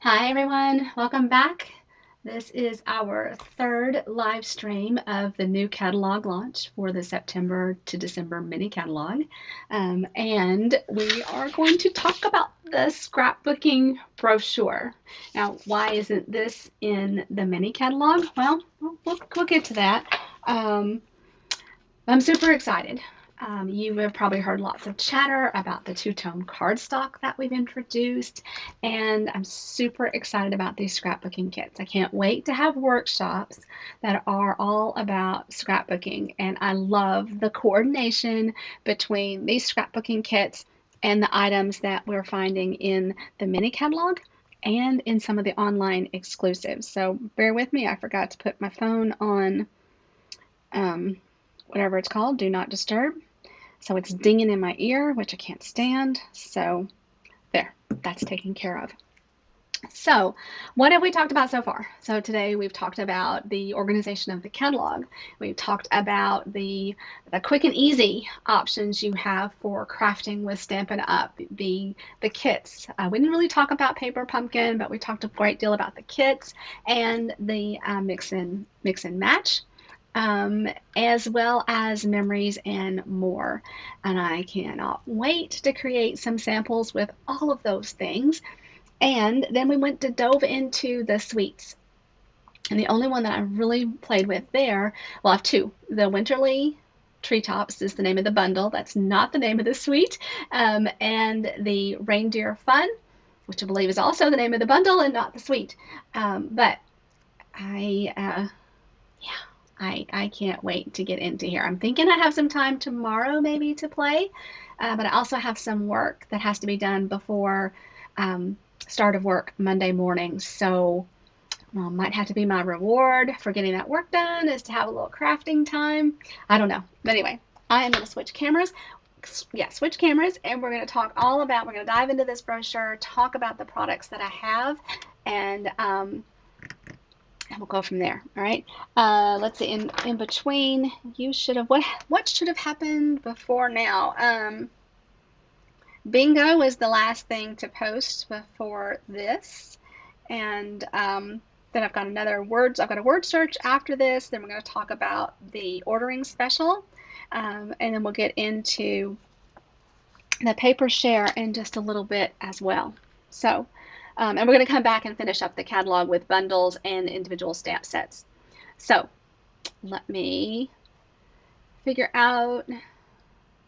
Hi everyone, welcome back. This is our third live stream of the new catalog launch for the September to December mini catalog. And we are going to talk about the scrapbooking brochure. Now, why isn't this in the mini catalog? Well, we'll get to that. I'm super excited. You have probably heard lots of chatter about the two-tone cardstock that we've introduced, and I'm super excited about these scrapbooking kits. I can't wait to have workshops that are all about scrapbooking, and I love the coordination between these scrapbooking kits and the items that we're finding in the mini catalog and in some of the online exclusives. So bear with me, I forgot to put my phone on whatever it's called, do not disturb. So it's dinging in my ear, which I can't stand. So there, that's taken care of. So what have we talked about so far? So today we've talked about the organization of the catalog. We've talked about the quick and easy options you have for crafting with Stampin' Up, the kits. We didn't really talk about Paper Pumpkin, but we talked a great deal about the kits and the mix and match. As well as memories and more. And I cannot wait to create some samples with all of those things. And then we went to dove into the sweets. And the only one that I really played with there, well, I have two. The Winterly Treetops is the name of the bundle. That's not the name of the suite. And the Reindeer Fun, which I believe is also the name of the bundle and not the suite. But I can't wait to get into here. I'm thinking I have some time tomorrow maybe to play, but I also have some work that has to be done before start of work Monday morning. So might have to be my reward for getting that work done is to have a little crafting time. I don't know. But anyway, I am going to switch cameras. Yeah, switch cameras, and we're going to talk all about, we're going to dive into this brochure, talk about the products that I have, and we'll go from there. All right. Let's see. In between, you should have what should have happened before now? Bingo is the last thing to post before this, and then I've got I've got a word search after this. Then we're going to talk about the ordering special, and then we'll get into the paper share in just a little bit as well. So. And we're going to come back and finish up the catalog with bundles and individual stamp sets. So let me figure out.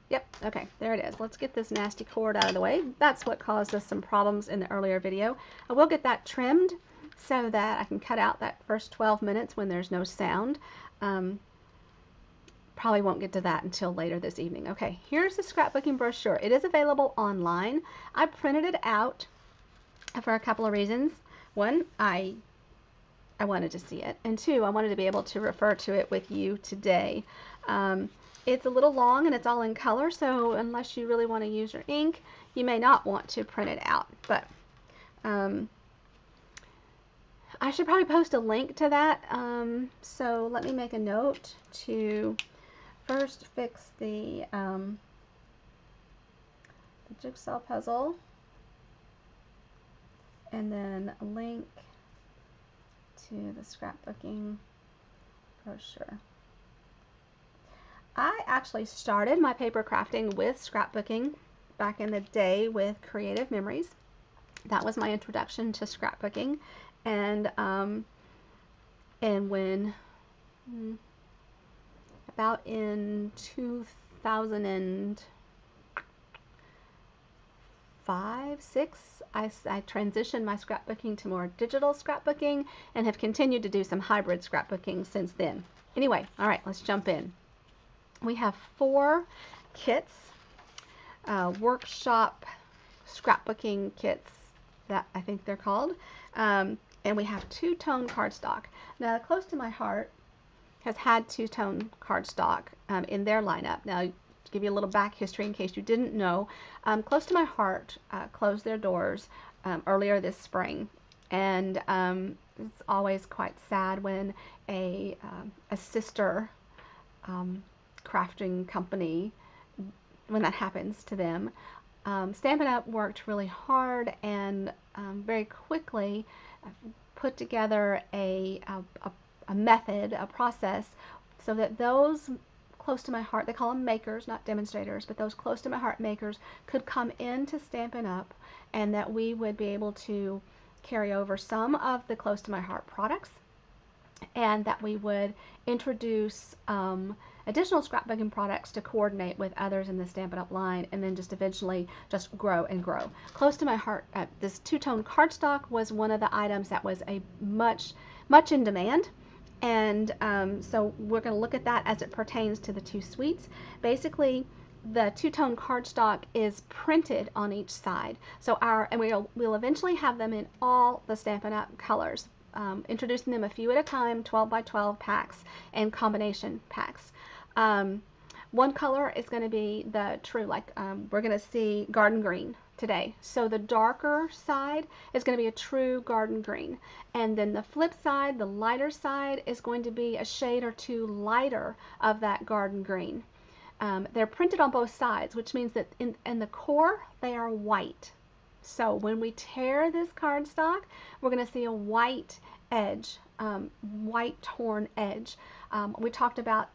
Yep, okay, there it is. Let's get this nasty cord out of the way. That's what caused us some problems in the earlier video. I will get that trimmed so that I can cut out that first 12 minutes when there's no sound. Probably won't get to that until later this evening. Okay, here's the scrapbooking brochure. It is available online. I printed it out for a couple of reasons. One, I wanted to see it, and two, I wanted to be able to refer to it with you today. It's a little long and it's all in color, so unless you really want to use your ink, you may not want to print it out. But I should probably post a link to that. So let me make a note to first fix the jigsaw puzzle, and then a link to the scrapbooking brochure. I actually started my paper crafting with scrapbooking back in the day with Creative Memories. That was my introduction to scrapbooking, and when about in 2005, 6, I transitioned my scrapbooking to more digital scrapbooking and have continued to do some hybrid scrapbooking since then. Anyway, all right, let's jump in. We have 4 kits, workshop scrapbooking kits that I think they're called, and we have two-tone cardstock. Now, Close to My Heart has had two-tone cardstock in their lineup. Now, to give you a little back history in case you didn't know, Close to My Heart closed their doors earlier this spring, and it's always quite sad when a sister crafting company, when that happens to them. Stampin' Up! Worked really hard and very quickly put together a method, a process, so that those close to my heart, they call them makers, not demonstrators, but those close to my heart makers could come into Stampin' Up! And that we would be able to carry over some of the close to my heart products, and that we would introduce additional scrapbooking products to coordinate with others in the Stampin' Up! Line, and then just eventually just grow and grow. Close to my heart, this two-tone cardstock was one of the items that was a much in demand. And so we're going to look at that as it pertains to the two suites. Basically, the two-tone cardstock is printed on each side. So we'll eventually have them in all the Stampin' Up! Colors, introducing them a few at a time, 12 by 12 packs and combination packs. One color is going to be the true, like we're going to see garden green today. So the darker side is going to be a true garden green. And then the flip side, the lighter side, is going to be a shade or two lighter of that garden green. They're printed on both sides, which means that in the core, they are white. So when we tear this cardstock, we're going to see a white edge, white torn edge. We talked about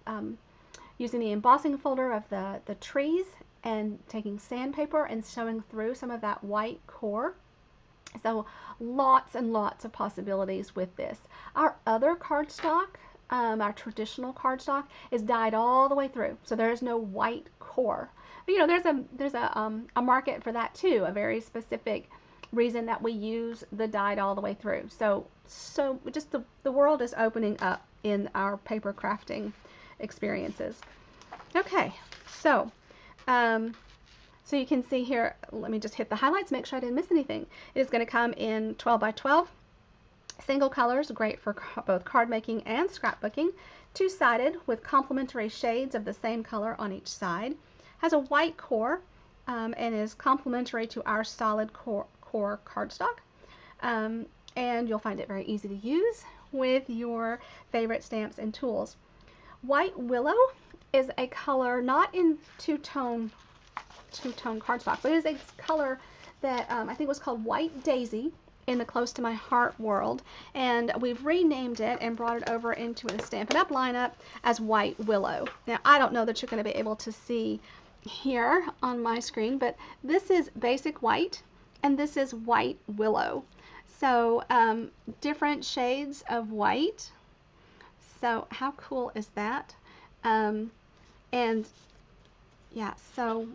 using the embossing folder of the trees and taking sandpaper and showing through some of that white core. So lots and lots of possibilities with this. Our other cardstock, our traditional cardstock, is dyed all the way through, so there is no white core. But, you know, there's a market for that too, a very specific reason that we use the dyed all the way through. So just the world is opening up in our paper crafting experiences. Okay, so so you can see here, let me just hit the highlights, make sure I didn't miss anything. It is going to come in 12 by 12 single colors, great for both card making and scrapbooking. Two-sided with complementary shades of the same color on each side. Has a white core and is complementary to our solid core cardstock. And you'll find it very easy to use with your favorite stamps and tools. White Willow is a color not in two-tone cardstock, but it is a color that I think was called White Daisy in the Close to My Heart world, and we've renamed it and brought it over into the Stampin' Up! Lineup as White Willow. Now, I don't know that you're going to be able to see here on my screen, but this is basic white and this is White Willow. So different shades of white. So how cool is that? And yeah, so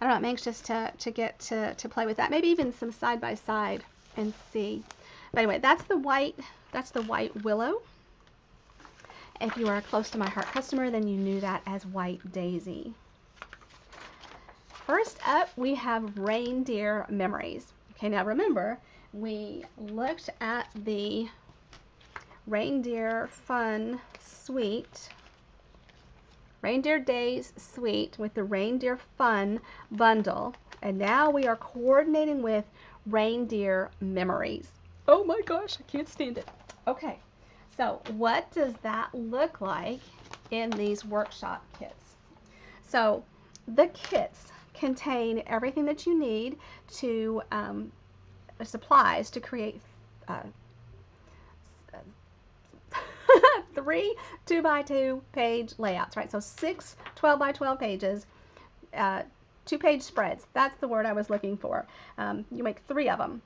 I don't know, I'm anxious to get to play with that. Maybe even some side by side and see. But anyway, that's the White Willow. If you are a Close to My Heart customer, then you knew that as White Daisy. First up, we have Reindeer Memories. Okay, now remember, we looked at the Reindeer Fun Suite, Reindeer Days Suite with the Reindeer Fun bundle, and now we are coordinating with Reindeer Memories. Oh my gosh, I can't stand it. Okay, so what does that look like in these workshop kits? So the kits contain everything that you need to supplies to create 3 2x2 page layouts, right? So 6 12 by 12 pages, 2-page spreads. That's the word I was looking for. You make 3 of them,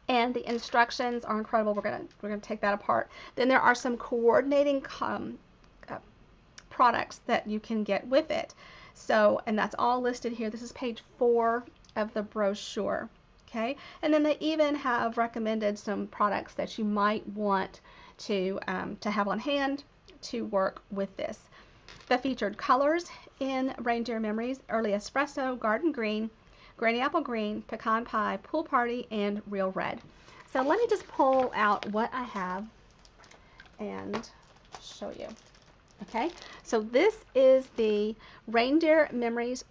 and the instructions are incredible. We're gonna take that apart. Then there are some coordinating products that you can get with it. So, and that's all listed here. This is page 4 of the brochure. Okay, and then they even have recommended some products that you might want to have on hand to work with this. The featured colors in Reindeer Memories: Early Espresso, Garden Green, Granny Apple Green, Pecan Pie, Pool Party, and Real Red. So let me just pull out what I have and show you. Okay, so this is the Reindeer Memories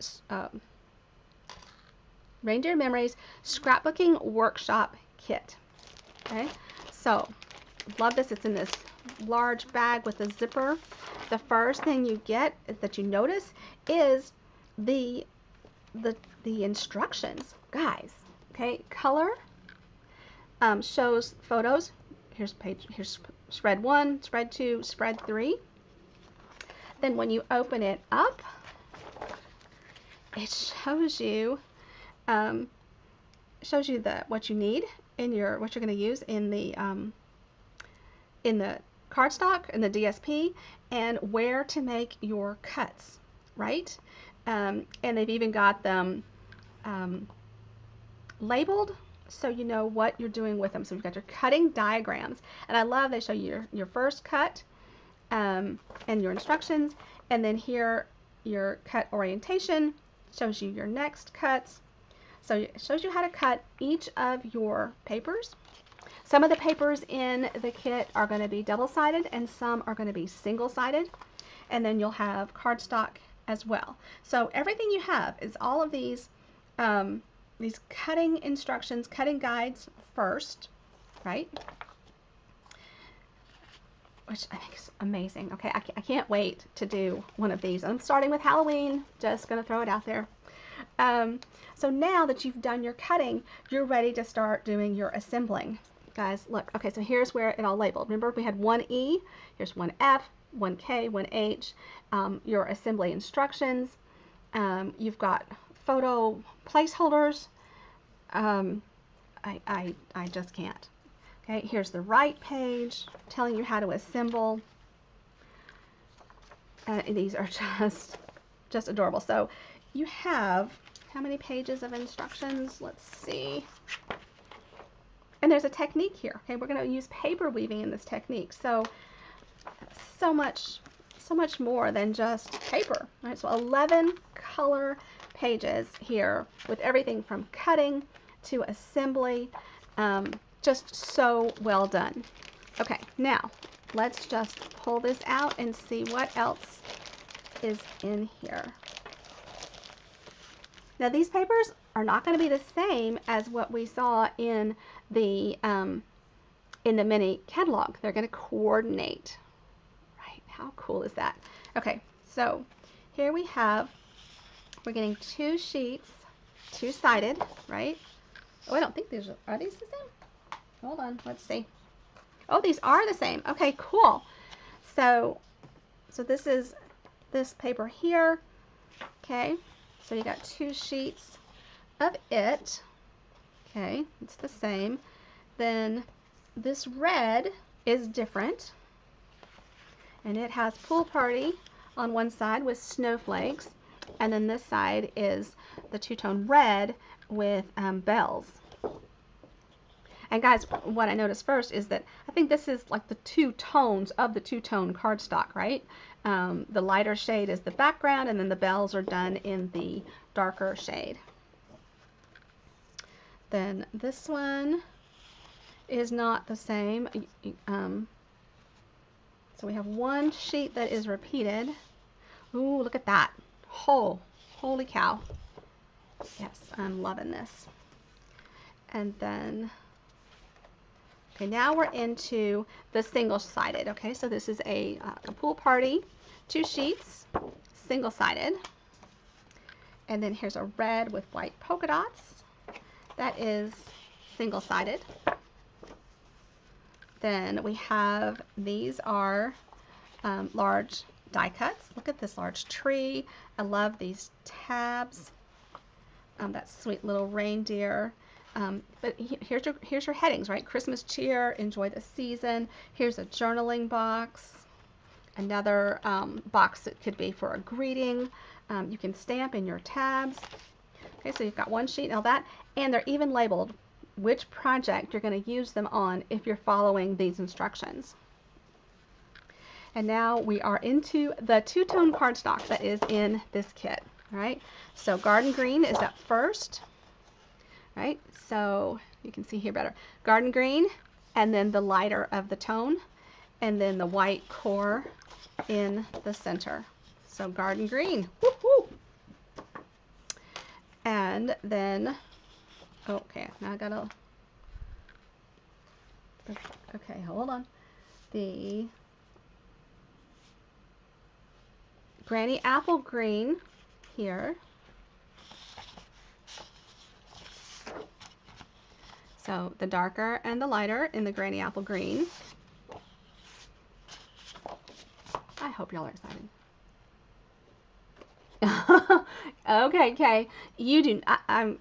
Scrapbooking Workshop Kit. Okay, so love this. It's in this large bag with a zipper. The first thing you get that you notice is the the instructions, guys. Okay, color shows photos. Here's spread 1, spread 2, spread 3. Then when you open it up, it shows you what you need in what you're going to use in the cardstock and the DSP, and where to make your cuts, right? And they've even got them labeled so you know what you're doing with them. So you've got your cutting diagrams, and I love they show you your first cut and your instructions, and then here your cut orientation shows you your next cuts. So it shows you how to cut each of your papers. Some of the papers in the kit are going to be double-sided and some are going to be single-sided, and then you'll have cardstock as well. So everything you have is all of these cutting instructions, cutting guides first, right? Which I think is amazing. Okay, I can't wait to do one of these. I'm starting with Halloween, just going to throw it out there. So now that you've done your cutting, you're ready to start doing your assembling. Guys, look, okay, so here's where it all labeled. Remember, we had one E, here's one F, one K, one H, your assembly instructions. You've got photo placeholders. I just can't. Okay, here's the right page telling you how to assemble. These are just adorable. So you have how many pages of instructions? Let's see. And there's a technique here. Okay, we're going to use paper weaving in this technique. So much more than just paper. Right? So 11 color pages here with everything from cutting to assembly. Just so well done. Okay, now let's just pull this out and see what else is in here. Now these papers are not going to be the same as what we saw in the mini catalog. They're going to coordinate. Right? How cool is that? Okay, so here we have, we're getting 2 sheets, 2-sided, right? Oh, I don't think these are these the same? Hold on, let's see. Oh, these are the same. Okay, cool. So this is this paper here. Okay, so you got 2 sheets of it. Okay, it's the same. Then this red is different, and it has Pool Party on one side with snowflakes, and then this side is the two-tone red with bells. And guys, what I noticed first is that I think this is like the 2 tones of the 2-tone cardstock, right? The lighter shade is the background, and then the bells are done in the darker shade. Then this one is not the same. So we have 1 sheet that is repeated. Ooh, look at that. Holy cow. Yes, I'm loving this. And then, okay, now we're into the single-sided. Okay, so this is a Pool Party, 2 sheets, single-sided. And then here's a red with white polka dots. That is single-sided. Then we have, these are large die cuts. Look at this large tree. I love these tabs. That sweet little reindeer. But here's your headings, right? Christmas cheer, enjoy the season. Here's a journaling box. Another box that could be for a greeting. You can stamp in your tabs. Okay, so you've got 1 sheet of that, and they're even labeled which project you're going to use them on if you're following these instructions. And now we are into the 2-tone cardstock that is in this kit. All right, so Garden Green is up first. Right, so you can see here better. Garden Green, and then the lighter of the tone, and then the white core in the center. So Garden Green. Woo-hoo! And then, okay, now I gotta, okay, hold on. The Granny Apple Green here. So the darker and the lighter in the Granny Apple Green. I hope y'all are excited. Okay, Kay, you do. I'm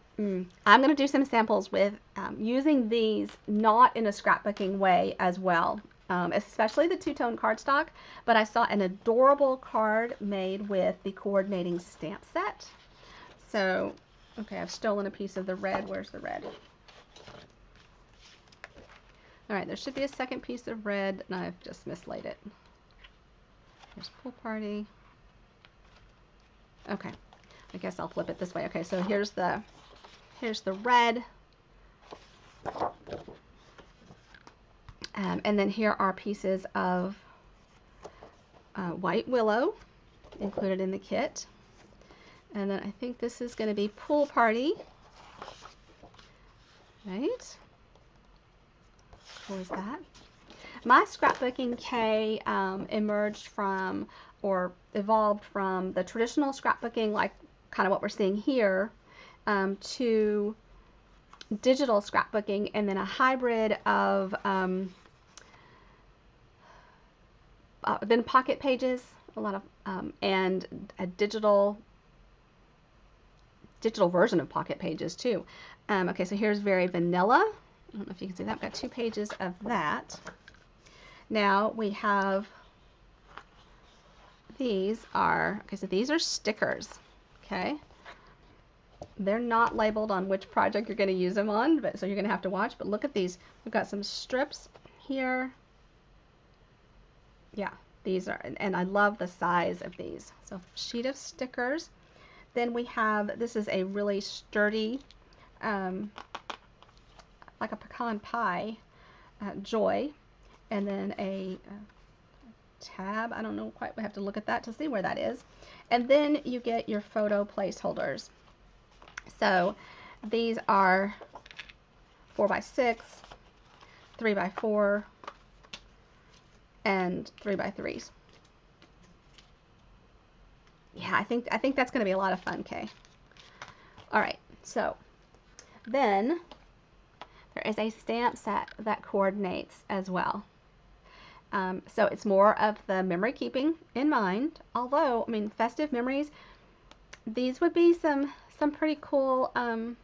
gonna do some samples with using these not in a scrapbooking way as well, especially the two-tone cardstock. But I saw an adorable card made with the coordinating stamp set. So, okay, I've stolen a piece of the red. Where's the red? All right, there should be a second piece of red, and I've just mislaid it. Here's Pool Party. Okay, I guess I'll flip it this way. Okay, so here's the red. And then here are pieces of White Willow included in the kit. And then I think this is going to be Pool Party. Right? What was that? My scrapbooking, Kay, emerged from or evolved from the traditional scrapbooking, like kind of what we're seeing here, to digital scrapbooking, and then a hybrid of then pocket pages, a lot of and a digital version of pocket pages too. Okay, so here's very vanilla. I don't know if you can see that. I've got 2 pages of that. Now we have these are, okay, so these are stickers, okay? They're not labeled on which project you're going to use them on, but so you're going to have to watch. But look at these. We've got some strips here. Yeah, these are, and I love the size of these. So sheet of stickers. Then we have, this is a really sturdy, like a pecan pie, joy, and then a tab. I don't know quite, we have to look at that to see where that is. And then you get your photo placeholders. So these are 4x6, 3x4, and 3x3s. Yeah, I think that's going to be a lot of fun, Kay. All right, so then there is a stamp set that coordinates as well. So it's more of the memory keeping in mind. Although, I mean, festive memories, these would be some pretty cool on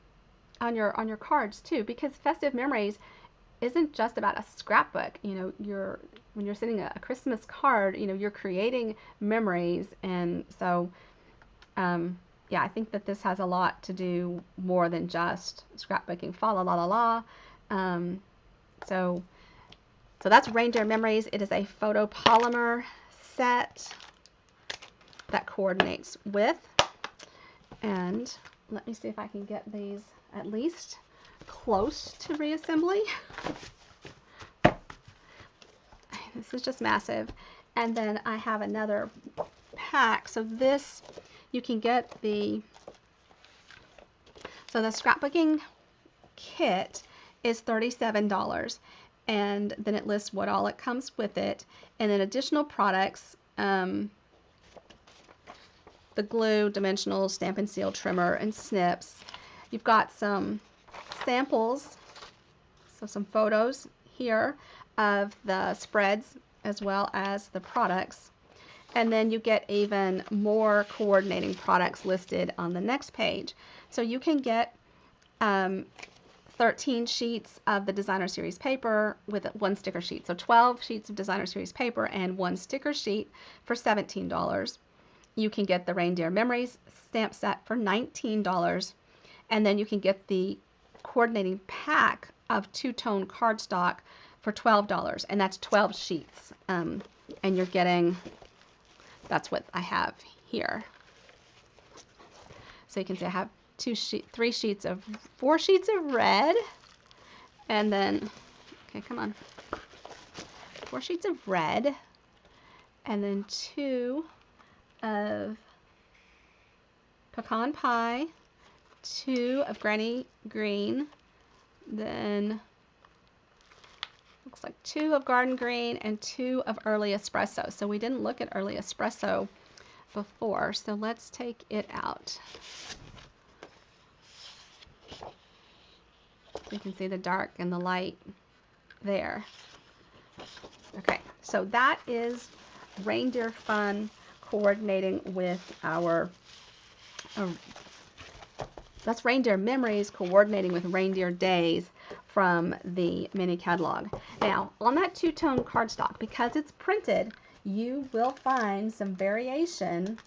your cards too, because festive memories isn't just about a scrapbook. You know, when you're sending a Christmas card, you know, you're creating memories, and so yeah, I think that this has a lot to do more than just scrapbooking. Fa la la la la. So that's Reindeer Memories. It is a photopolymer set that coordinates with. And let me see if I can get these at least close to reassembly. This is just massive. And then I have another pack. So this, you can get the scrapbooking kit is $37. And then it lists what all it comes with it, and then additional products, the glue, dimensional, stamp and seal trimmer, and snips. You've got some samples, so some photos here of the spreads as well as the products, and then you get even more coordinating products listed on the next page. So you can get 13 sheets of the designer series paper with 1 sticker sheet. So 12 sheets of designer series paper and 1 sticker sheet for $17. You can get the Reindeer Memories stamp set for $19. And then you can get the coordinating pack of 2-tone cardstock for $12. And that's 12 sheets. And you're getting, that's what I have here. So you can see I have 4 sheets of red, and then, okay, come on, 4 sheets of red, and then 2 of pecan pie, 2 of Granny Green, then looks like 2 of Garden Green, and 2 of Early Espresso. So we didn't look at Early Espresso before, so let's take it out. You can see the dark and the light there. Okay, so that is reindeer fun coordinating with our, that's reindeer memories coordinating with reindeer days from the mini catalog. Now, on that two-tone cardstock, because it's printed, you will find some variation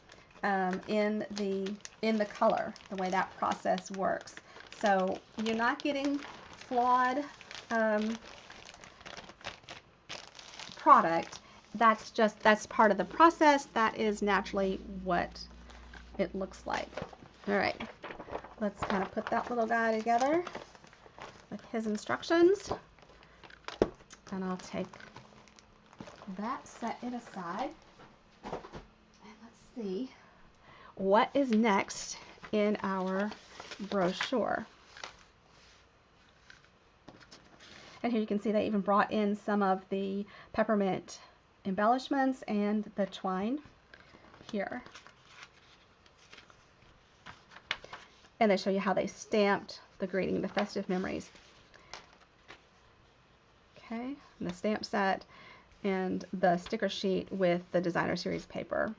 in the color, the way that process works. So you're not getting flawed product. That's part of the process. That is naturally what it looks like. All right, let's kind of put that little guy together with his instructions, and I'll take that, set it aside, and let's see what is next in our brochure. And here you can see they even brought in some of the peppermint embellishments and the twine here. And they show you how they stamped the greeting, the festive memories. Okay, and the stamp set and the sticker sheet with the designer series paper.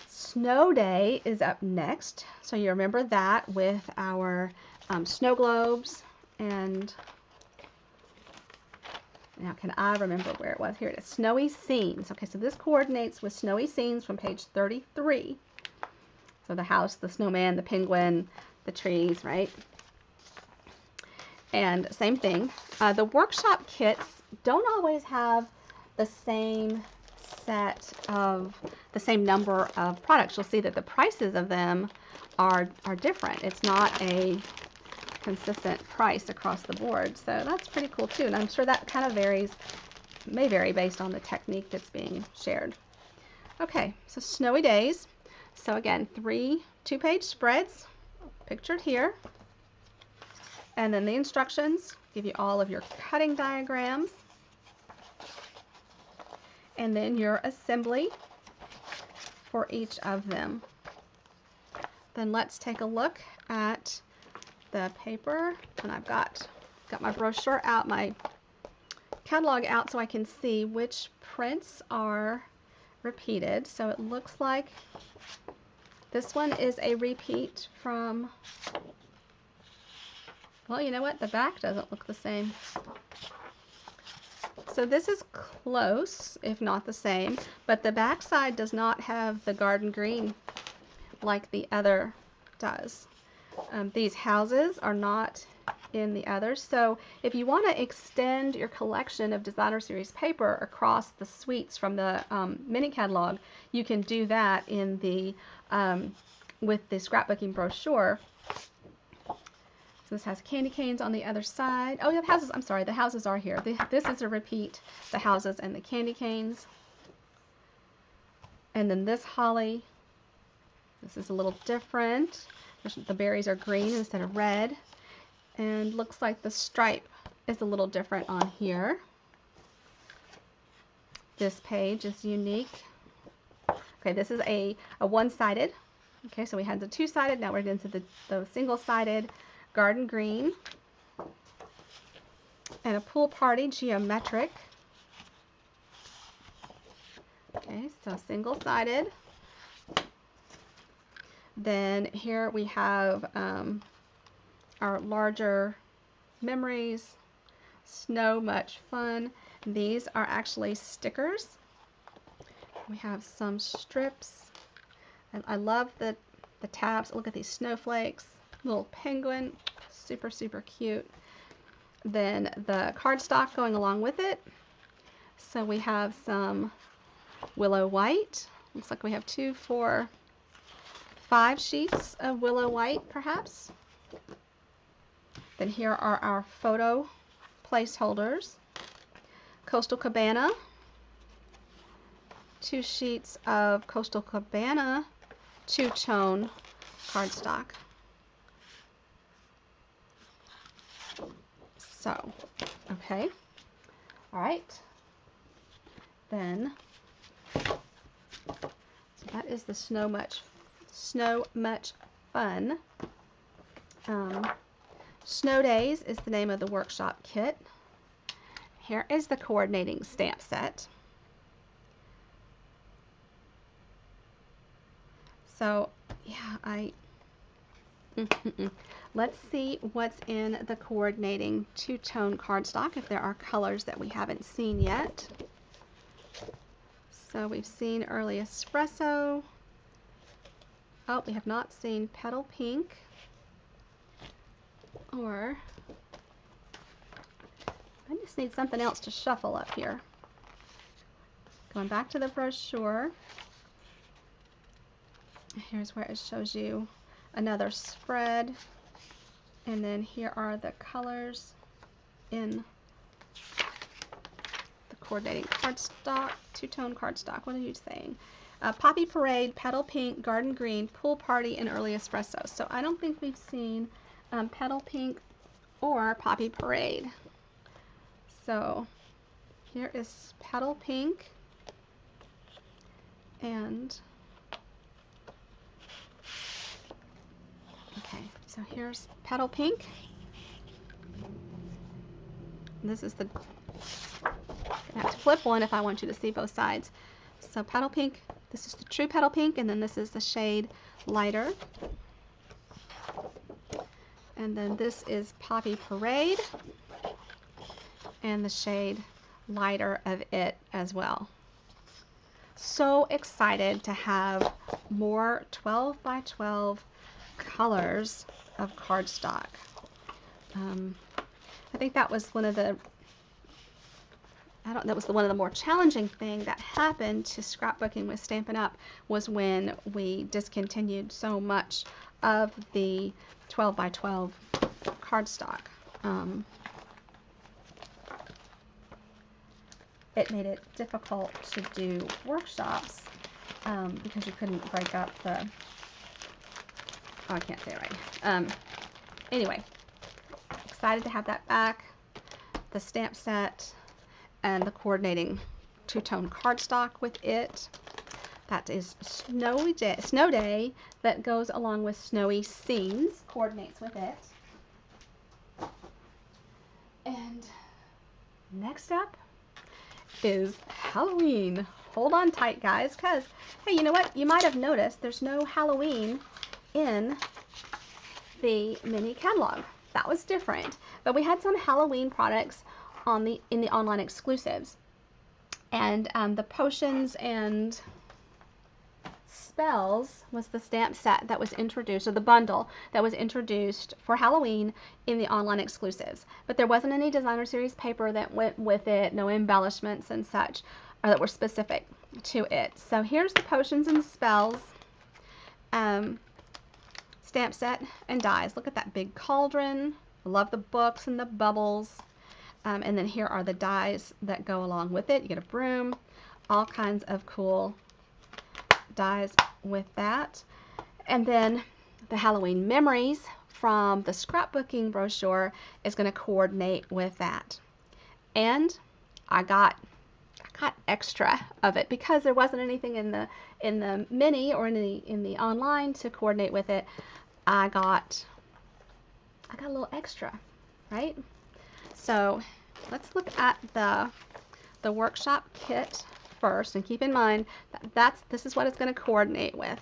Snow Day is up next. So you remember that with our snow globes. And now can I remember where it was? Here it is, Snowy Scenes. Okay, so this coordinates with Snowy Scenes from page 33. So the house, the snowman, the penguin, the trees, right? And same thing. The workshop kits don't always have the same number of products. You'll see that the prices of them are different. It's not a consistent price across the board, so that's pretty cool too. And I'm sure that kind of may vary based on the technique that's being shared. Okay, so Snowy Days. So again, 3 two-page spreads pictured here, and then the instructions give you all of your cutting diagrams, and then your assembly for each of them. Then let's take a look at the paper, and I've got my brochure out, my catalog out, so I can see which prints are repeated. So it looks like this one is a repeat from, well, you know what, the back doesn't look the same. So this is close, if not the same, but the back side does not have the garden green like the other does. These houses are not in the others. So if you want to extend your collection of designer series paper across the suites from the mini catalog, you can do that in the with the scrapbooking brochure. So this has candy canes on the other side. Oh yeah, the houses, I'm sorry, the houses are here. This is a repeat, the houses and the candy canes. And then this holly, this is a little different. The berries are green instead of red, and looks like the stripe is a little different on here. This page is unique. Okay, this is a one-sided. Okay, so we had the two-sided, now we're into the single-sided garden green, and a pool party geometric. Okay, so single-sided. Then here we have our larger memories, snow much fun. These are actually stickers. We have some strips, and I love the tabs. Look at these snowflakes, little penguin, super cute. Then the cardstock going along with it. So we have some willow white. Looks like we have 2, 4, 5 sheets of willow white, perhaps. Then here are our photo placeholders. Coastal Cabana, 2 sheets of Coastal Cabana two-tone cardstock. So, okay, all right. Then, so that is the Snow Much Fun. Snow Days is the name of the workshop kit. Here is the coordinating stamp set. So yeah, let's see what's in the coordinating two-tone cardstock, if there are colors that we haven't seen yet. So we've seen Early Espresso. Oh, we have not seen Petal Pink. Or I just need something else to shuffle up here. Going back to the brochure. Here's where it shows you another spread. And then here are the colors in the coordinating cardstock, two-tone cardstock. What are you saying? Poppy Parade, Petal Pink, Garden Green, Pool Party, and Early Espresso. So I don't think we've seen Petal Pink or Poppy Parade. So here is Petal Pink, and okay, so here's Petal Pink. This is the, I have to flip one if I want you to see both sides. So Petal Pink, this is the true Petal Pink, and then this is the shade lighter. And then this is Poppy Parade, and the shade lighter of it as well. So excited to have more 12 by 12 colors of cardstock. I think that was one of the, that was one of the more challenging things that happened to scrapbooking with Stampin' Up! Was when we discontinued so much of the 12 by 12 cardstock. It made it difficult to do workshops because you couldn't break up the, oh, I can't say it right. Anyway, excited to have that back, the stamp set, and the coordinating two-tone cardstock with it. That is Snow Day that goes along with Snowy Scenes, coordinates with it. And next up is Halloween. Hold on tight, guys, because, hey, you know what? You might have noticed there's no Halloween in the mini catalog. That was different. But we had some Halloween products in the online exclusives. And the potions and spells was the stamp set that was introduced, or the bundle that was introduced for Halloween in the online exclusives. But there wasn't any designer series paper that went with it, no embellishments and such that were specific to it. So here's the potions and spells stamp set and dies. Look at that big cauldron. I love the books and the bubbles. And then here are the dies that go along with it. You get a broom, all kinds of cool dies with that. And then the Halloween Memories from the scrapbooking brochure is going to coordinate with that. And I got extra of it because there wasn't anything in the mini or in the online to coordinate with it. I got a little extra, right? So let's look at the workshop kit first, and keep in mind that this is what it's going to coordinate with.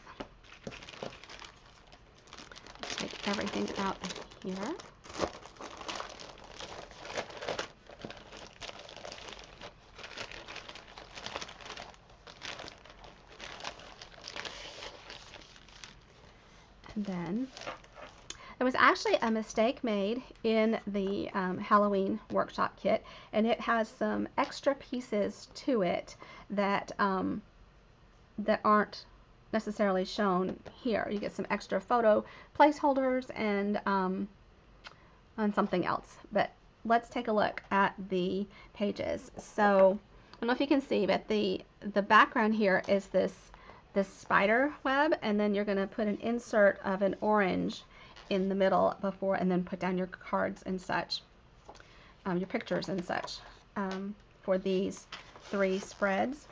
Let's take everything out of here. And then there was actually a mistake made in the Halloween workshop kit, and it has some extra pieces to it that that aren't necessarily shown here. You get some extra photo placeholders and something else. But let's take a look at the pages. So I don't know if you can see, but the background here is this spider web, and then you're going to put an insert of an orange in the middle before, and then put down your cards and such, your pictures and such, for these 3 spreads.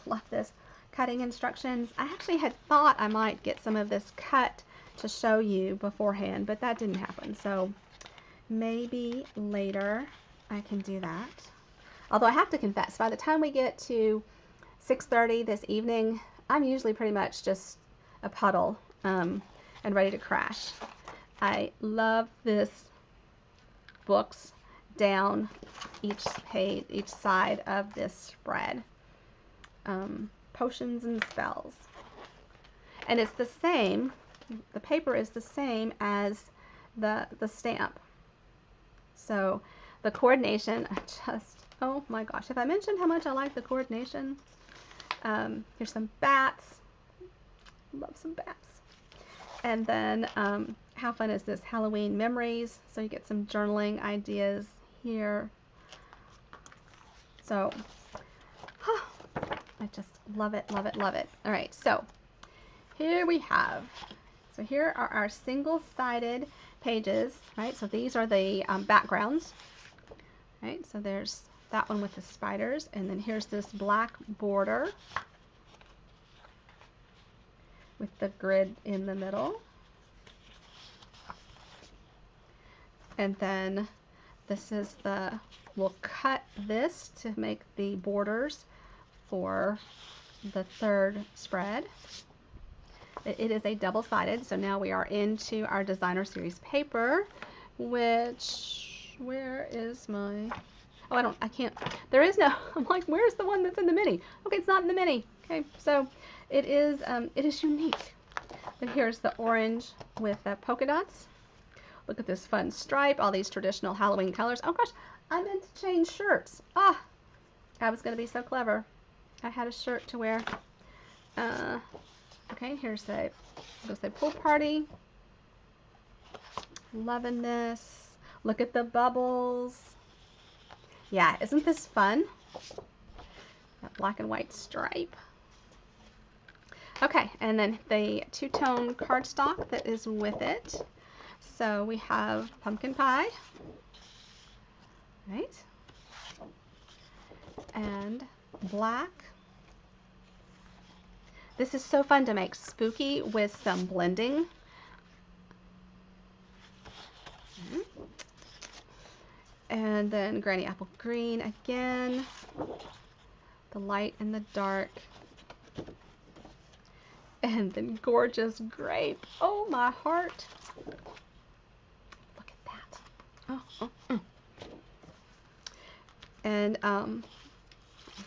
Love this cutting instructions. I actually had thought I might get some of this cut to show you beforehand, but that didn't happen. So maybe later I can do that. Although I have to confess, by the time we get to 6:30 this evening, I'm usually pretty much just a puddle and ready to crash. I love this books down each page, each side of this spread. Potions and spells. And it's the same, the paper is the same as the stamp. So the coordination, oh my gosh, have I mentioned how much I like the coordination? Here's some bats. Love some bats. And then how fun is this? Halloween memories. So you get some journaling ideas here. So I just love it, love it, love it. All right, so here we have, so here are our single-sided pages, right? So these are the backgrounds, right? So there's that one with the spiders, and then here's this black border with the grid in the middle. And then this is we'll cut this to make the borders for the third spread. It is a double-sided, so now we are into our designer series paper, which, where is my, oh, I can't, there is no, I'm like, where's the one that's in the mini? Okay, it's not in the mini. Okay, so it is unique. But here's the orange with the polka dots. Look at this fun stripe, all these traditional Halloween colors. Oh gosh, I meant to change shirts. Ah, I was going to be so clever. I had a shirt to wear. Okay, here's a, let's say pool party. Loving this. Look at the bubbles. Yeah, isn't this fun? That black and white stripe. Okay, and then the two-tone cardstock that is with it. So we have pumpkin pie, right? And black. This is so fun to make spooky with some blending. And then granny apple green again. The light and the dark. And then gorgeous grape. Oh, my heart. Look at that. Oh. And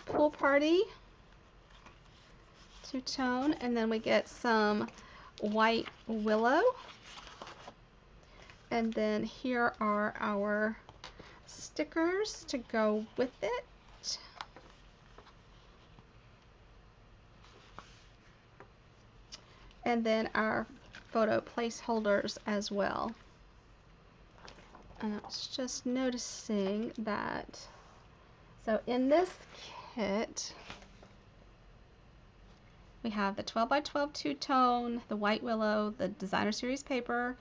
pool party. Two-tone, and then we get some white willow, and then here are our stickers to go with it. And then our photo placeholders as well. And I was just noticing that, so in this kit we have the 12 by 12 two-tone, the white willow, the designer series paper,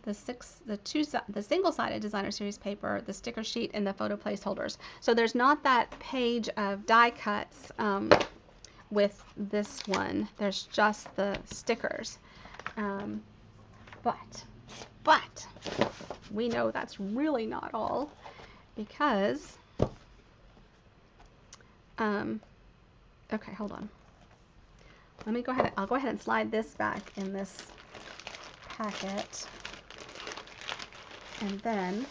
the single-sided designer series paper, the sticker sheet, and the photo placeholders. So there's not that page of die cuts with this one. There's just the stickers. But we know that's really not all, because okay, hold on. Let me go ahead. I'll go ahead and slide this back in this packet, and then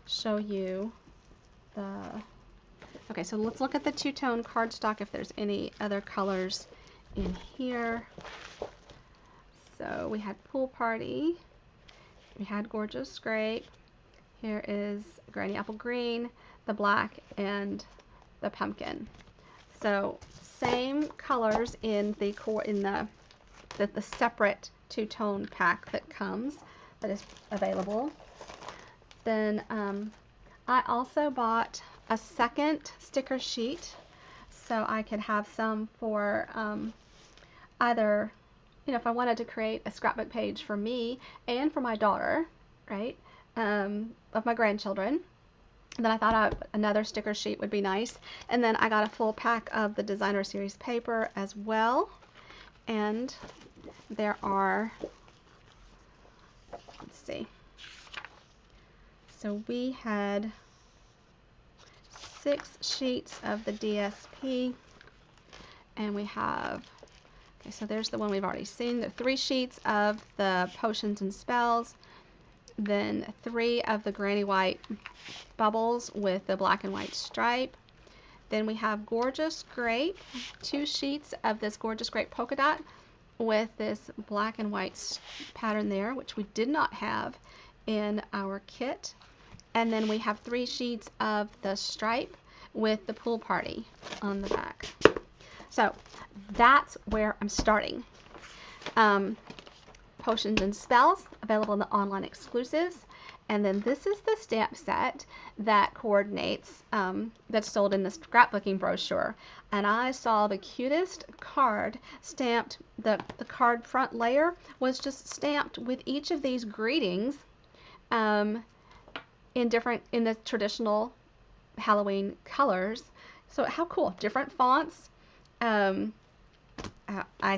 show you the. Okay, so let's look at the two-tone cardstock if there's any other colors in here. So we had pool party. We had gorgeous grape. Here is granny apple green, the black, and the pumpkin. So same colors in the separate two-tone pack that is available. Then I also bought a second sticker sheet, so I could have some for either, if I wanted to create a scrapbook page for me and for my daughter, right, of my grandchildren. And then I thought another sticker sheet would be nice. And then I got a full pack of the designer series paper as well. And there are, let's see, So we had 6 sheets of the DSP, and we have, okay, so there's the one we've already seen, the 3 sheets of the potions and spells, then 3 of the granny white bubbles with the black and white stripe. Then we have Gorgeous Grape, 2 sheets of this Gorgeous Grape polka dot with this black and white pattern there, which we did not have in our kit. And then we have 3 sheets of the stripe with the pool party on the back. So that's where I'm starting. Potions and Spells, available in the online exclusives. And then this is the stamp set that coordinates, that's sold in the scrapbooking brochure. And I saw the cutest card stamped, the card front layer was just stamped with each of these greetings in the traditional Halloween colors. So how cool, different fonts. I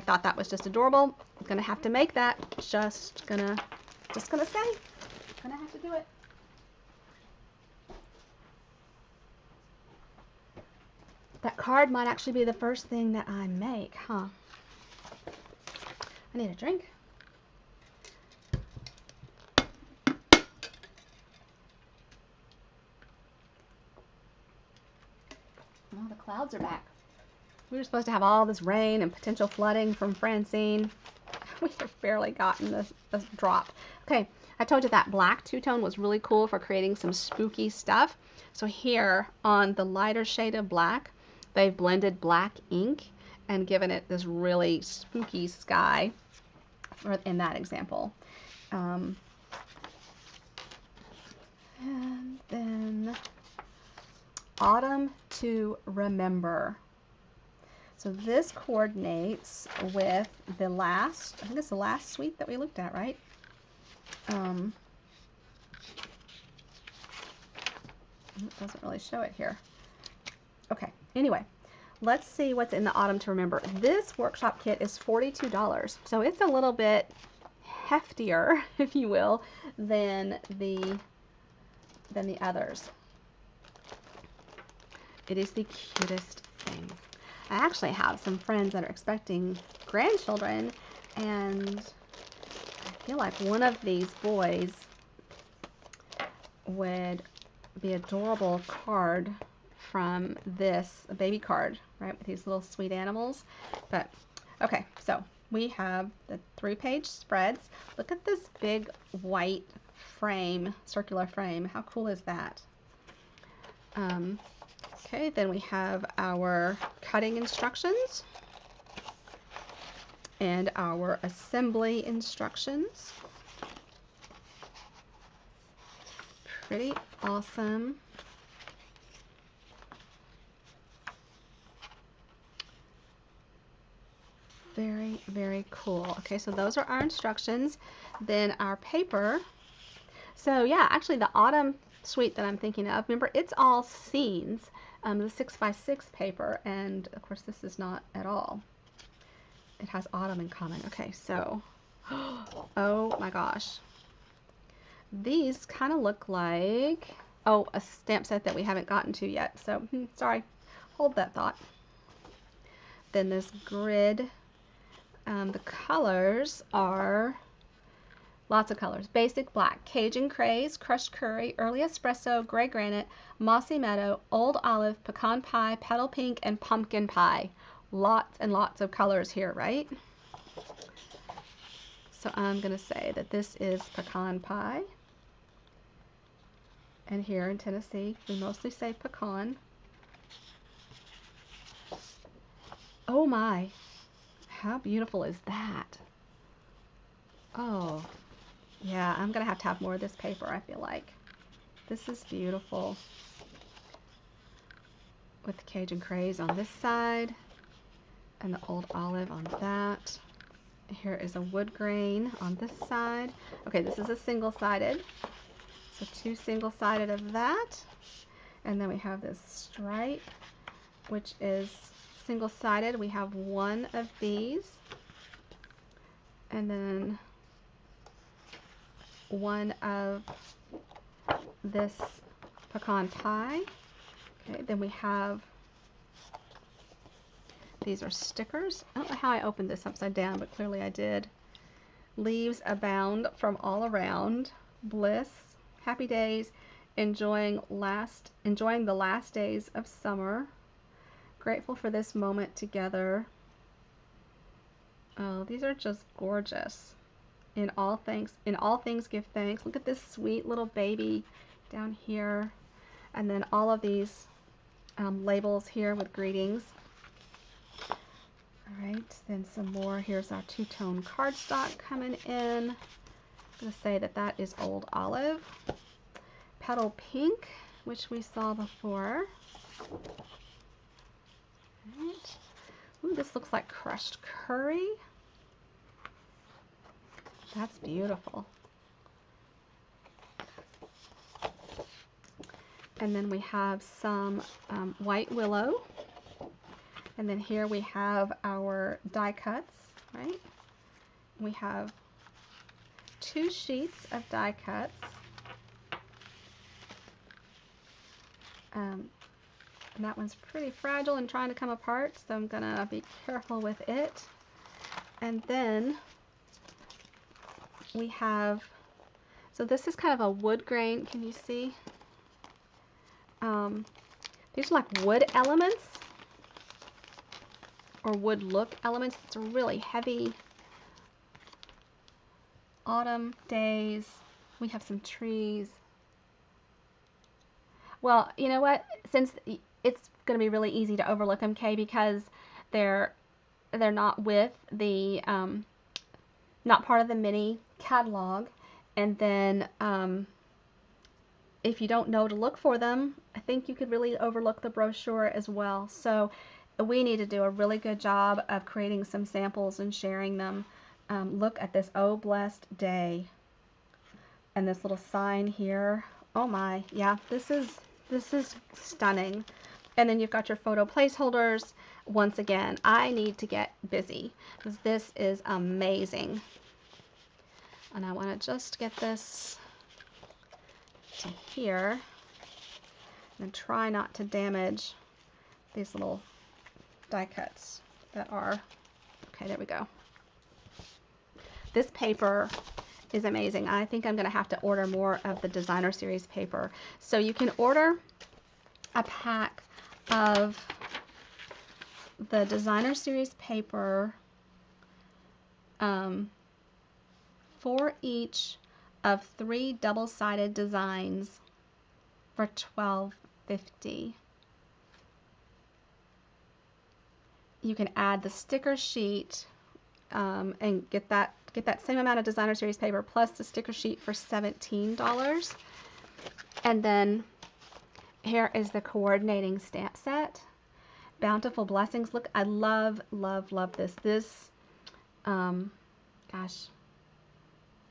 thought that was just adorable. I'm gonna have to make that. Just gonna say, gonna have to do it. That card might actually be the first thing that I make, huh? I need a drink. Oh, the clouds are back. We were supposed to have all this rain and potential flooding from Francine. We have barely gotten this drop. Okay, I told you that black two-tone was really cool for creating some spooky stuff. So here on the lighter shade of black, they've blended black ink and given it this really spooky sky in that example. And then Autumn to Remember. So this coordinates with the last, I think it's the last suite that we looked at, right? It doesn't really show it here. Okay, anyway, let's see what's in the Autumn to Remember. This workshop kit is $42, so it's a little bit heftier, if you will, than the others. It is the cutest thing. I actually have some friends that are expecting grandchildren, and I feel like one of these boys would be adorable card from this, a baby card, right, with these little sweet animals. But okay, so we have the 3-page spreads. Look at this big white frame, circular frame. How cool is that? Okay, then we have our cutting instructions and our assembly instructions. Pretty awesome. Very, very cool. Okay, so those are our instructions. Then our paper. So yeah, actually the Autumn suite that I'm thinking of, remember, it's all scenes. The 6x6 paper, and of course this is not at all. It has Autumn in common. Okay, so, oh my gosh. These kind of look like, oh, a stamp set that we haven't gotten to yet. So, sorry, hold that thought. Then this grid, the colors are lots of colors. Basic black, Cajun Craze, Crushed Curry, Early Espresso, Gray Granite, Mossy Meadow, Old Olive, Pecan Pie, Petal Pink, and Pumpkin Pie. Lots and lots of colors here, right? So I'm going to say that this is Pecan Pie. And here in Tennessee, we mostly say pecan. Oh my, how beautiful is that? Oh. Yeah, I'm going to have more of this paper, I feel like. This is beautiful. With the Cajun Craze on this side and the Old Olive on that. Here is a wood grain on this side. Okay, this is a single-sided. So 2 single-sided of that. And then we have this stripe, which is single-sided. We have 1 of these. And then 1 of this pecan pie. Okay, then we have, these are stickers. I don't know how I opened this upside down, but clearly I did. Leaves abound from all around. Bliss, happy days, enjoying the last days of summer. Grateful for this moment together. Oh, these are just gorgeous. In all things give thanks. Look at this sweet little baby down here. And then all of these labels here with greetings. All right, then some more. Here's our two-tone cardstock coming in. I'm going to say that that is Old Olive. Petal Pink, which we saw before. All right. Ooh, this looks like crushed curry. That's beautiful. And then we have some white willow. And then here we have our die cuts, right? We have 2 sheets of die cuts. And that one's pretty fragile and trying to come apart, so I'm gonna be careful with it. And then we have, so this is kind of a wood grain, can you see? These are like wood elements, or wood look elements. It's a really heavy autumn days. We have some trees. Well, you know what? Since it's going to be really easy to overlook them, Kay, because they're not with the not part of the mini catalog, and then if you don't know to look for them, I think you could really overlook the brochure as well. So we need to do a really good job of creating some samples and sharing them. Look at this, oh blessed day, and this little sign here. Oh my, yeah, this is stunning. And then you've got your photo placeholders. Once again, I need to get busy because this is amazing. And I want to just get this to here and try not to damage these little die cuts that are, okay, there we go. This paper is amazing. I think I'm going to have to order more of the designer series paper. So you can order a pack of the designer series paper for each of 3 double-sided designs for $12.50. You can add the sticker sheet and get that same amount of designer series paper plus the sticker sheet for $17. And then here is the coordinating stamp set. Bountiful Blessings. Look, I love, love, love this. This, gosh,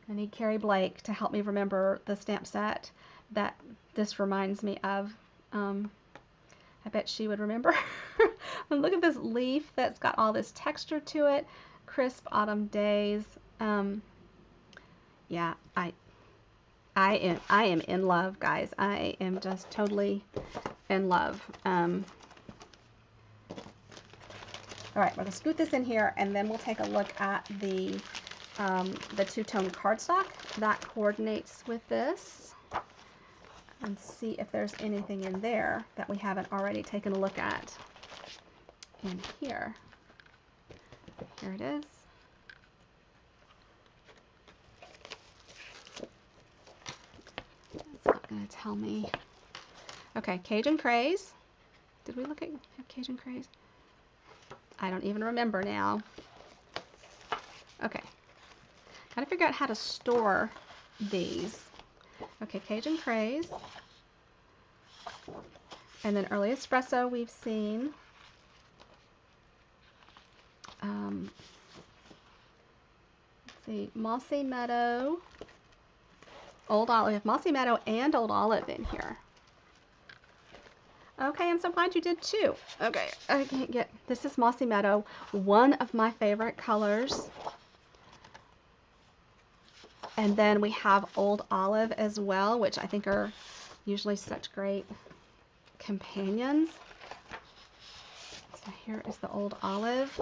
I need Carrie Blake to help me remember the stamp set that this reminds me of. I bet she would remember. And look at this leaf that's got all this texture to it. Crisp autumn days. Yeah, I am in love, guys. I am just totally in love. All right, we're gonna scoot this in here, and then we'll take a look at the two-tone cardstock that coordinates with this, and see if there's anything in there that we haven't already taken a look at in here. Here it is. It's not going to tell me. Okay, Cajun Craze. Did we look at Cajun Craze? I don't even remember now. Okay. Gotta figure out how to store these. Okay, Cajun Craze. And then Early Espresso we've seen. Let's see, Mossy Meadow, Old Olive. We have Mossy Meadow and Old Olive in here. Okay, I'm so glad you did too. Okay, I can't get, this is Mossy Meadow, one of my favorite colors. And then we have Old Olive as well, which I think are usually such great companions. So here is the Old Olive.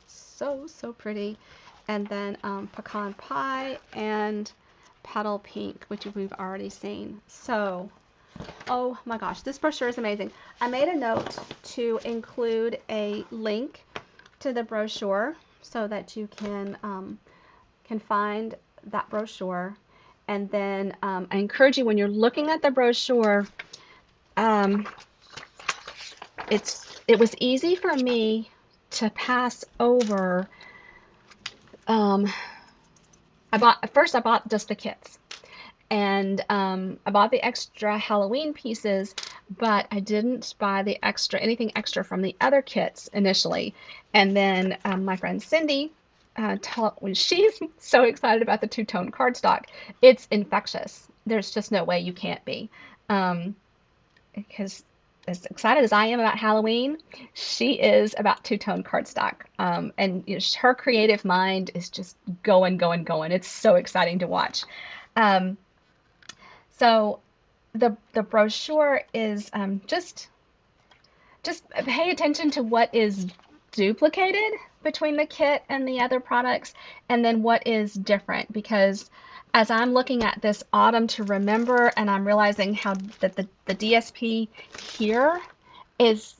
So pretty. And then Pecan Pie and Petal Pink, which we've already seen. So, oh my gosh, this brochure is amazing. I made a note to include a link to the brochure so that you can find that brochure. And then I encourage you, when you're looking at the brochure, it was easy for me to pass over. I bought just the kits, and I bought the extra Halloween pieces, but I didn't buy the anything extra from the other kits initially. And then my friend Cindy, when she's so excited about the two-tone cardstock, it's infectious. There's just no way you can't be, because as excited as I am about Halloween, she is about two-tone cardstock. And you know, her creative mind is just going. It's so exciting to watch. So the brochure is just pay attention to what is duplicated between the kit and the other products, and then what is different, because as I'm looking at this Autumn to Remember, and I'm realizing how that the DSP here is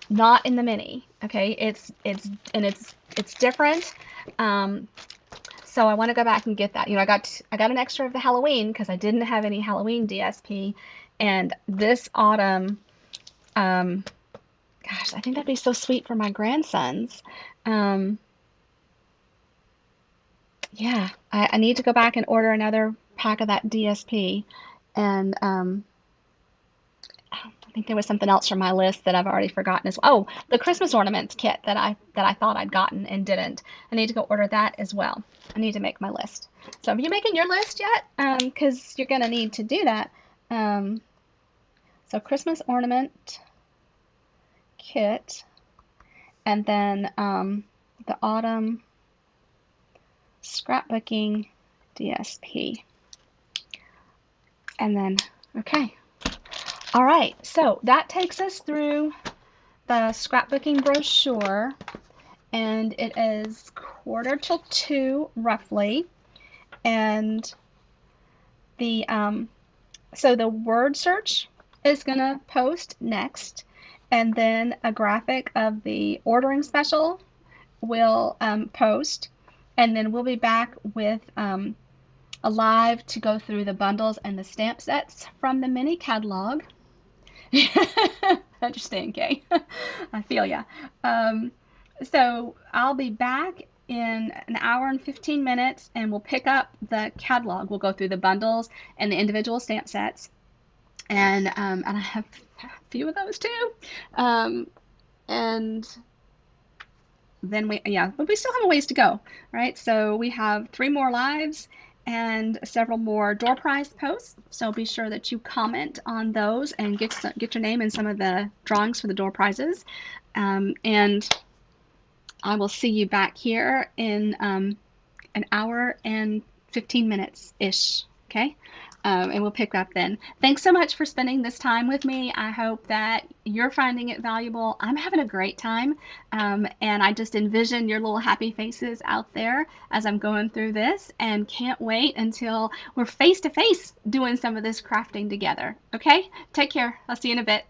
not in the mini. Okay, it's different. So I want to go back and get that. You know, I got an extra of the Halloween because I didn't have any Halloween DSP, and this Autumn, gosh, I think that'd be so sweet for my grandsons. Yeah, I need to go back and order another pack of that DSP, and I think there was something else from my list that I've already forgotten as well. Oh, the Christmas ornaments kit that I thought I'd gotten and didn't. I need to go order that as well. I need to make my list. So, are you making your list yet? Because you're gonna need to do that. So Christmas ornament kit, and then the Autumn scrapbooking DSP, and then okay. All right, so that takes us through the scrapbooking brochure, and it is 1:45 roughly, and the so the word search is gonna post next, and then a graphic of the ordering special will post, and then we'll be back with a live to go through the bundles and the stamp sets from the mini catalog. Understand, Kay? I feel ya. So I'll be back in an hour and 15 minutes, and we'll pick up the catalog. We'll go through the bundles and the individual stamp sets, and I have a few of those too. And then but we still have a ways to go, right? So we have 3 more lives and several more door prize posts. So be sure that you comment on those and get your name in some of the drawings for the door prizes. And I will see you back here in an hour and 15 minutes-ish, okay? And we'll pick up then. Thanks so much for spending this time with me. I hope that you're finding it valuable. I'm having a great time, and I just envision your little happy faces out there as I'm going through this, and can't wait until we're face to face doing some of this crafting together. Okay? Take care. I'll see you in a bit.